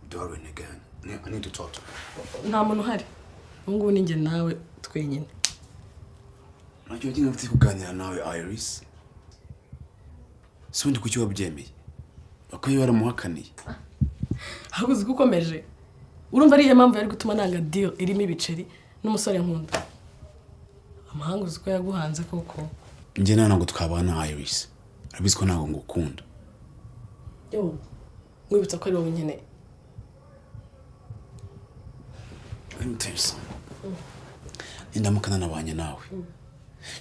Darwin again. I need to talk to her. Nta muntu hari. Ngo ninjye nawe twenyine. Nacyo ngiye mfite kuganira nawe Iris. Sundi kuki wabyemeye. Bakoye baramuhakaniye. Haguze gukomeje. Urumva ari impamvu yari gutuma nanga deal irimo ibiceri n'umusore nkunda. Amahanga uko yaguhanze koko. Nje ntabwo twabana Iris. Abizi ko ntabwo ngukunda. Yo. Mwibutsa ko ari wowe nyine. Let me tell you something. Indamukana nabanye nawe.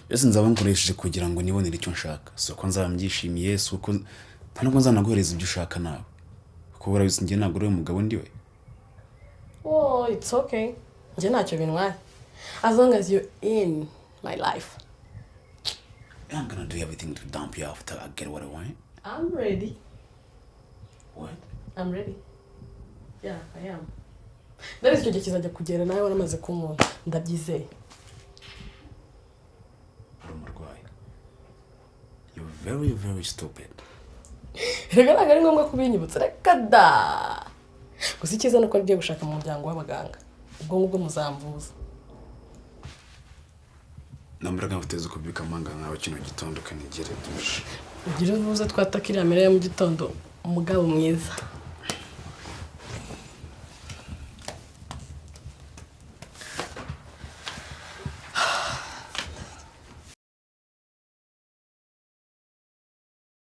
Yose nzaba nkoresheje kugira ngo nibonere icyo nshaka. So ko nzambyishimiye, so ko ntabwo nzanaguhereza ibyo ushaka nawe. Kuko urabizi ngiye ntabwo uri umugabo ndiwe. Oh, it's okay. Nje ntacyo bintwaye. As long as you're in my life. I'm gonna do everything to dump you after I get what I want. I'm ready. What? I'm ready. Yeah, I am. There is icyo kizajya kugera nawe waramaze kumuntu ndabyizeye. You're very, very stupid. Rega ntabwo ari ngombwa kubinyibutsa reka da. Gusa icyiza nuko ngiye gushaka mu muryango w'abaganga. Ubwo ngubwo muzamvuza. Nambaraga mfiteze kubika amanga nkawe kino gitondo kanigere dushe. Ugire vuza twatakira mbere ya mu gitondo umugabo mwiza.